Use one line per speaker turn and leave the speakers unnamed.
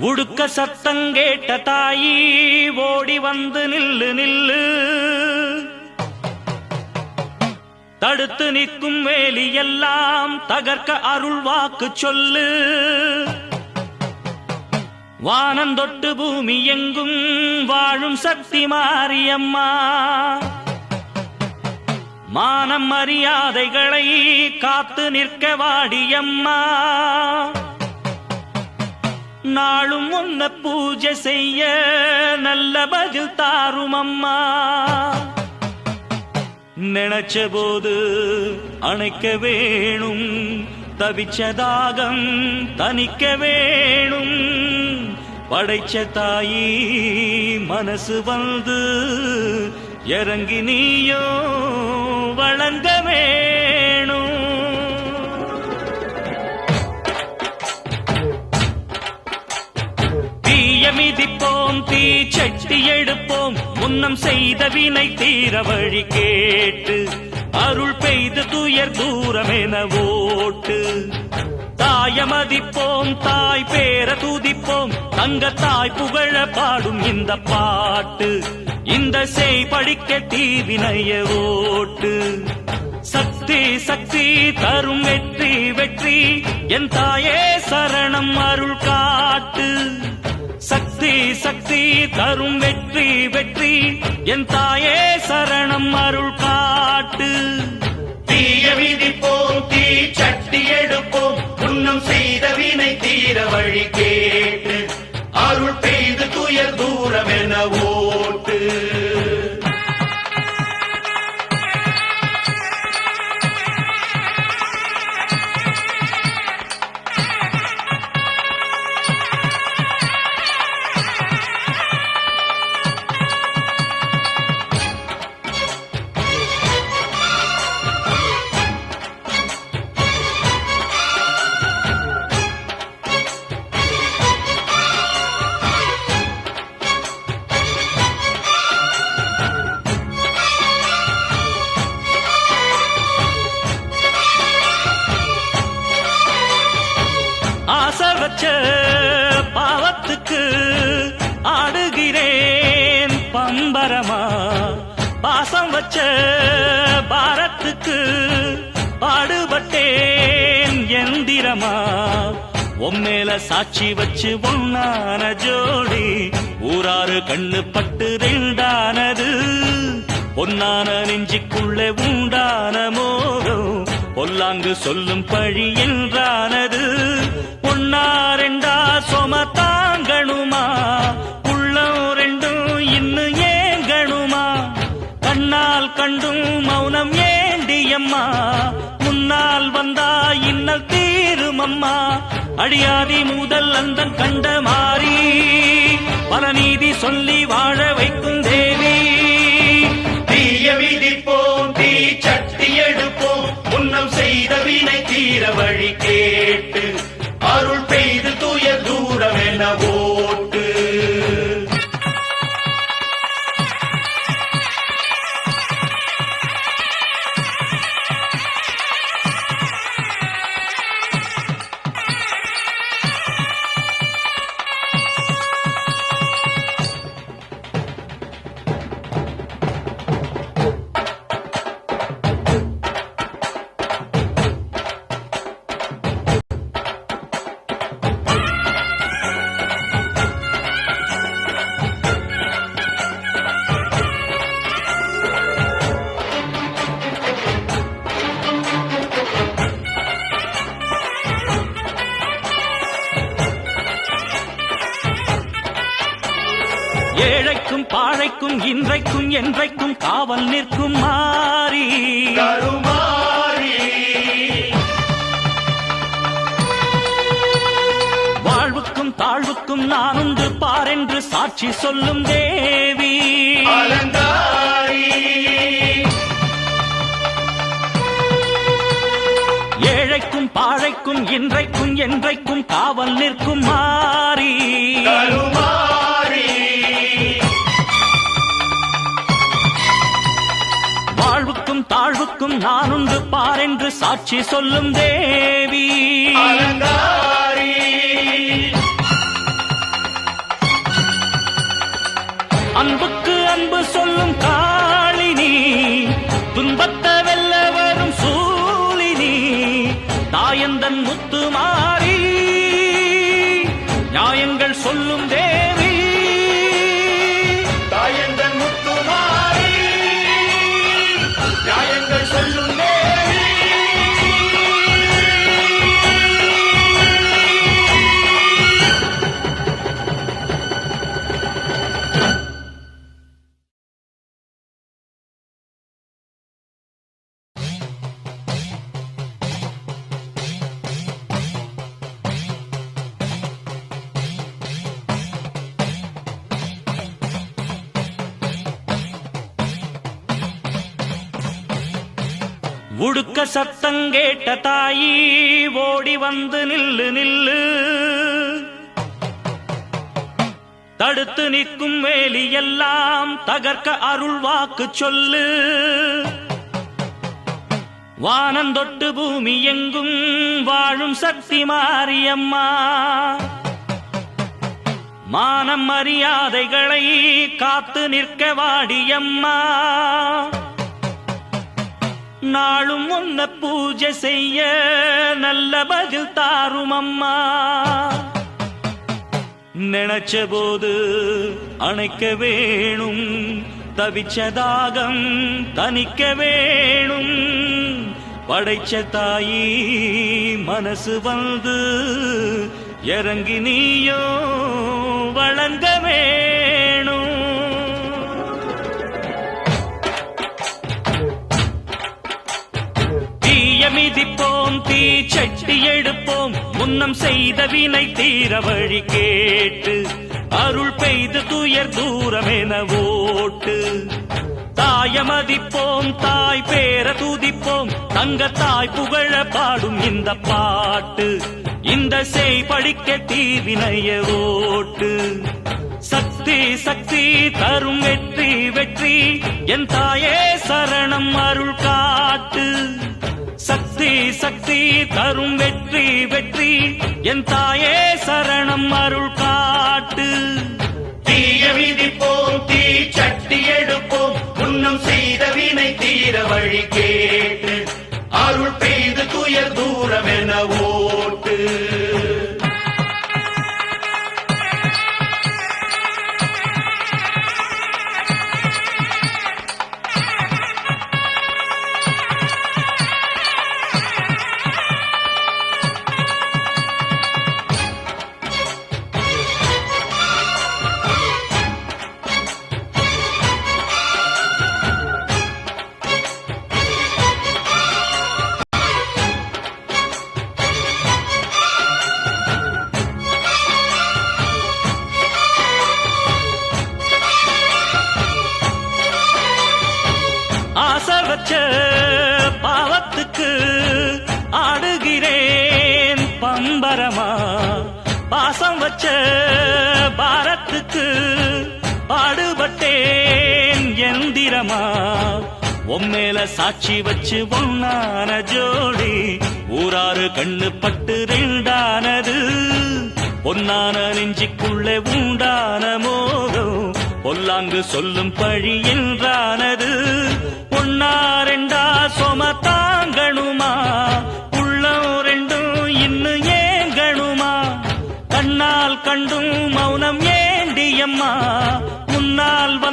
உடுக்க சத்தங்கேட்ட தாயி ஓடி வந்து நில்லு நில்லு, தடுத்து நிற்கும் வேலி எல்லாம் தகர்க்க அருள் வாக்கு சொல்லு. வானந்தொட்டு பூமி எங்கும் வாழும் சக்தி மாரியம்மா, மானம் மரியாதைகளை காத்து நிற்க வாடியம்மா. நாளும் ஒன்ன பூஜை செய்ய நல்ல பதில் தாரும் அம்மா. நினைச்ச போது அணைக்க வேணும், தவிச்ச தாகம் தணிக்க வேணும். படைச்ச தாயி மனசு வந்து இறங்கி நீயோ வழங்க வேணும். தீய மிதிப்போம், தீ சட்டி எடுப்போம், முன்னம் செய்த வினை தீர வழி கேட்டு அருள் பெய்து துயர் தூரமென ஓட்டு. தாய மதிப்போம், தாய் பேர துதிப்போம், தங்க தாய் புகழ பாடும் இந்த பாட்டு. இந்த செய் படிக்க தீவினைய ஓட்டு. சக்தி சக்தி தரும் வெற்றி வெற்றி, என் தாயே சரணம் அருள் காட்டு. சக்தி சக்தி தரும் வெற்றி வெற்றி, என் தாயே சரணம் அருள் காட்டு.
தீய விதிப்போம், தீ சட்டி எடுப்போம், புண்ணியம் செய்த வினை தீர வழி கேட்டு அருள் பெய்து துயர் தூரம் என ஓட்டு.
ஆசை வச்ச பாவத்துக்கு ஆடுகிறேன் பம்பரமா, பாசம் வச்ச பாரத்துக்கு பாடுபட்டேன் எந்திரமா. உம்மேல சாட்சி வச்சு ஒன்னான ஜோடி, ஊராறு கண்ணு பட்டு ரெண்டானது. பொன்னான நெஞ்சிக்குள்ளே உண்டான மோகம், பொல்லாங்கு சொல்லும் பழி என்றானது. ஒன்னா ரெண்டா சொம தாங்கணுமா, உள்ளம் ரெண்டும் இன்னும் ஏங்கணுமா. கண்ணால் கண்டும் மௌனம் ஏண்டியம்மா, முன்னால் வந்தா இன்னல் தீருமம்மா. அடியாதி முதல் அந்தன் கண்ட மாறி, பல நீதி சொல்லி வாழ வைக்கும் தேவி.
தீய விதிப்போம், தீ சட்டி எடுப்போம், புண்ணியம் செய்த வினை தீர வழி கேட்டு அருள் பெய்து துயர் தூரம் என ஓட்டு.
ஏழைக்கும் பாழைக்கும் இன்றைக்கும் என்றைக்கும் காவல் நிற்கும் மாறி
கருமாரி.
வாழ்வுக்கும் தாழ்வுக்கும் நான் உண்டு பாரென்று சாட்சி சொல்லும் தேவி
அலங்காரி.
ஏழைக்கும் பாழைக்கும் இன்றைக்கும் என்றைக்கும் காவல் நிற்கும் மாறி
கருமாரி.
வாழ்வுக்கும் தாழ்வுக்கும் நான் உண்டு பாரென்று சாட்சி சொல்லும் தேவி
அலங்காரி.
சொல்லும் தேவி
தாயந்தன் முத்துமாரி நியாயங்கள் சொல்லும் தேவி
உடுக்க சத்தங்கேட்ட தாயி ஓடி வந்து நில்லு நில்லு தடுத்து நிற்கும் வேலி எல்லாம் தகர்க்க அருள் வாக்கு சொல்லு வானந்தொட்டு பூமி எங்கும் வாழும் சக்தி மாரியம்மா மானம் மரியாதைகளை காத்து நிற்க வாடியம்மா நாளும் உன்ன பூஜை செய்ய நல்ல பதில் தாரும் அம்மா நினைச்ச போது அணைக்க வேணும் தவிச்ச தாகம் தணிக்க வேணும் படைச்ச தாயி மனசு வந்து இறங்கி நீயோ வழங்க வேணும் மிதிப்போம் தீ சட்டி எடுப்போம் முன்னம் செய்த வினை தீர வழி கேட்டு அருள் பெய்து துயர் தூரமென ஓட்டு தாய மதிப்போம் தாய் பேர துதிப்போம் தங்க தாய் புகழ பாடும் இந்த பாட்டு இந்த செய் படிக்க தீவினைய ஓட்டு சக்தி சக்தி தரும் வெற்றி வெற்றி என் தாயே சரணம் அருள் காட்டு சக்தி சக்தி தரும் வெற்றி வெற்றி என் தாயே சரணம் அருள் காட்டு
தீய விதிப்போம் தீ சட்டி எடுப்போம் முன்னம் செய்த வினை தீர வழி கேட்டு அருள் பெய்து துயர் தூரமென ஓட்டு
ஆசை வச்ச பாவத்துக்கு ஆடுகிறேன் பம்பரமா பாசம் வச்ச பாரத்துக்கு பாடுபட்டேன் எந்திரமா உம்மேல சாட்சி வச்சு ஒன்னான ஜோடி ஊராறு கண்ணு பட்டு ரெண்டானது பொன்னான நெஞ்சிக்குள்ளே உண்டான மோகம் பொல்லாங்கு சொல்லும் பழி என்றானது ஒன்னா ரெண்டா சொம தாங்கணுமா உள்ளம் ரெண்டும் இன்னும் ஏங்கணுமா கண்ணால் கண்டும் மௌனம் ஏண்டியம்மா முன்னால் வந்த